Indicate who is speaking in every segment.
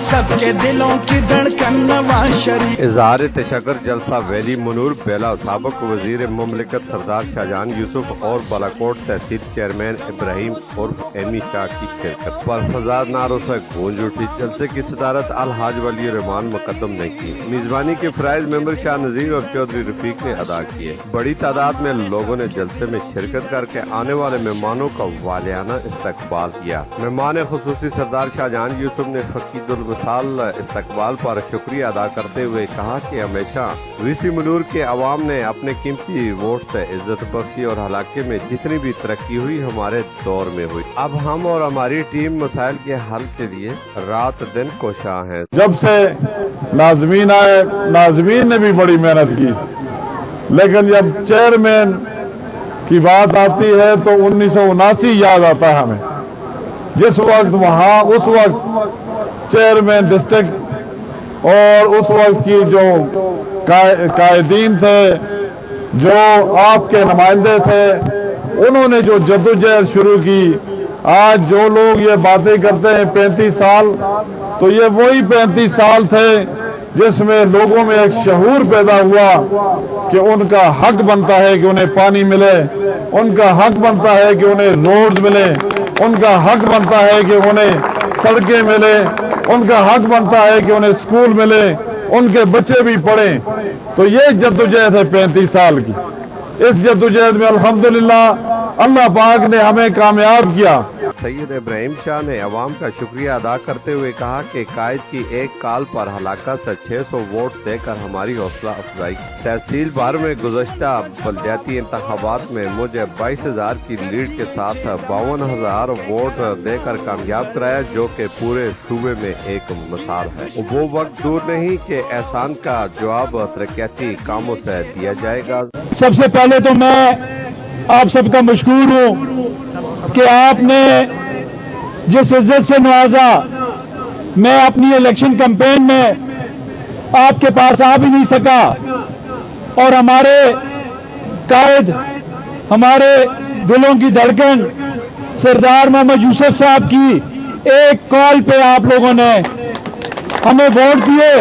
Speaker 1: सबके दिलों की धड़कन नवाज शरीफ।
Speaker 2: इजहार तशक्कुर जलसा वैली मनूर बेला साबिक वजीर मुमलिकत सरदार शाहजहान यूसुफ और बालाकोट तहसील चेयरमैन इब्राहिम उर्फ एमी शाह की शिरकत पर फजाद नारों से गूंज उठी। जलसे की सदारत अलहाज वली रहमान मुकद्दम ने की। मेजबानी के फराइज मेंबर शाह नजीर और चौधरी रफीक ने अदा किए। बड़ी तादाद में लोगों ने जलसे में शिरकत करके आने वाले मेहमानों का वालियाना इस्तकबाल किया। मेहमान खुसूसी सरदार शाहजहान यूसुफ ने फकीदुल वसाल इस्तकबाल पर शुक्रिया अदा करते हुए कहा कि हमेशा वीसी मनूर के अवाम ने अपने कीमती वोट से इज्जत बख्शी और इलाके में जितनी भी तरक्की हुई हमारे दौर में हुई। अब हम और हमारी टीम मसाइल के हल के लिए रात दिन कोशां हैं।
Speaker 3: जब से नाज़मीन आए, नाज़मीन ने भी बड़ी मेहनत की, लेकिन जब चेयरमैन की बात आती है तो 1979 याद आता है हमें। जिस वक्त वहाँ उस वक्त चेयरमैन डिस्ट्रिक्ट और उस वक्त की जो कायदीन थे, जो आपके नुमाइंदे थे, उन्होंने जो जद्दोजहद शुरू की। आज जो लोग ये बातें करते हैं 35 साल, तो ये वही 35 साल थे जिसमें लोगों में एक शऊर पैदा हुआ कि उनका हक बनता है कि उन्हें पानी मिले, उनका हक बनता है कि उन्हें रोड मिले, उनका हक बनता है कि उन्हें सड़कें मिले, उनका हक बनता है कि उन्हें स्कूल मिले, उनके बच्चे भी पढ़ें। तो ये जद्दोजहद है 35 साल की। इस जद्दोजहद में अल्हम्दुलिल्लाह अल्लाह पाक ने हमें कामयाब किया।
Speaker 2: सैयद इब्राहिम शाह ने अवाम का शुक्रिया अदा करते हुए कहा कि कायद की एक कॉल पर हलाका से 600 वोट देकर हमारी हौसला अफजाई। तहसील भर में गुज़श्ता बल्दियाती इंतखाबात में मुझे 22,000 की लीड के साथ 52,000 वोट देकर कामयाब कराया, जो कि पूरे सूबे में एक मिसाल है। वो वक्त दूर नहीं कि एहसान का जवाब तरक्याती कामों से दिया जाएगा।
Speaker 4: सबसे पहले तो मैं आप सबका मशकूर हूँ कि आपने जिस इज्जत से नवाजा। मैं अपनी इलेक्शन कैंपेन में आपके पास आ भी नहीं सका, और हमारे कायद, हमारे दिलों की धड़कन सरदार मोहम्मद यूसुफ साहब की एक कॉल पे आप लोगों ने हमें वोट दिए,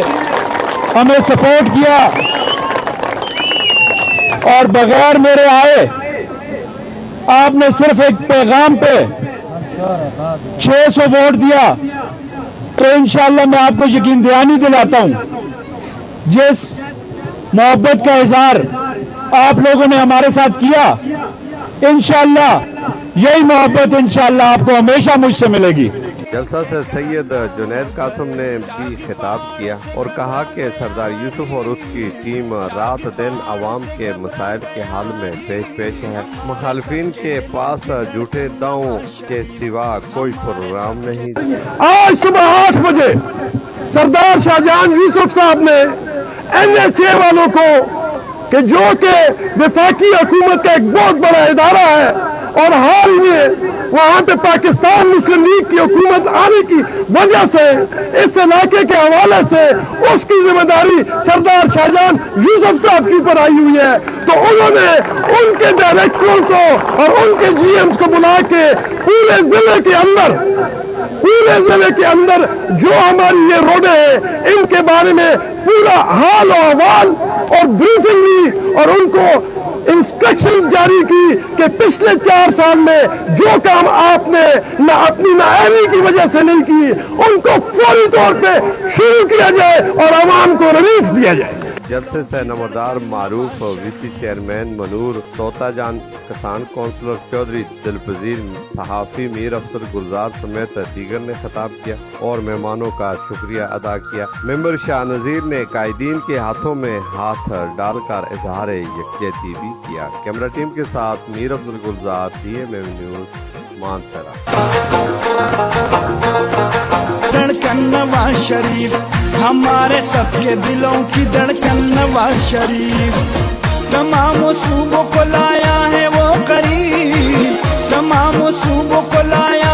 Speaker 4: हमें सपोर्ट किया, और बगैर मेरे आए आपने सिर्फ एक पैगाम पे 600 वोट दिया। तो इंशाअल्लाह मैं आपको यकीन दहानी दिलाता हूं, जिस मोहब्बत का इजहार आप लोगों ने हमारे साथ किया, इंशाअल्लाह यही मोहब्बत इंशाअल्लाह आपको हमेशा मुझसे मिलेगी।
Speaker 2: जलसा से सैयद जुनैद कासिम ने भी खिताब किया और कहा कि सरदार यूसुफ और उसकी टीम रात दिन अवाम के मसाइल के हल में पेश है। मुखालफिन के पास झूठे दावों के सिवा कोई प्रोग्राम नहीं।
Speaker 3: आज सुबह 8 बजे सरदार शाहजहान यूसुफ साहब ने NHA वालों को, कि जो कि वफाकी हुकूमत का एक बहुत बड़ा इदारा है, और हाल में वहां पे पाकिस्तान मुस्लिम लीग की हुकूमत आने की वजह से इस इलाके के हवाले से उसकी जिम्मेदारी सरदार शाहजहान यूसुफ साहब के ऊपर आई हुई है। तो उन्होंने उनके डायरेक्टरों को और उनके GMs को बुला के पूरे जिले के अंदर जो हमारी ये रोडें हैं, इनके बारे में पूरा हाल और अहवाल और ब्रीफिंग ली, और उनको इंस्ट्रक्शंस जारी की कि पिछले 4 साल में जो काम आपने अपनी नाअहली की वजह से नहीं की, उनको फौरी तौर पे शुरू किया जाए और अवाम को रिलीफ दिया जाए।
Speaker 2: जलसे से नमदार मारूफ वीसी चेयरमैन मनूर, तोता जान किसान कौंसलर चौधरी दिलपजीर, सहाफ़ी मीर अफसर गुलजार समेत दीगर ने खिताब किया और मेहमानों का शुक्रिया अदा किया। मेंबर शाह नजीर ने कायदीन के हाथों में हाथ डालकर इजहार यकजहती भी किया। कैमरा टीम के साथ मीर अफसर गुलजार, DMM न्यूज़, मानसरा।
Speaker 1: धड़कन नवाज शरीफ, हमारे सबके दिलों की धड़कन नवाज शरीफ। तमाम सूबों को लाया है वो करीब, तमाम सूबों को लाया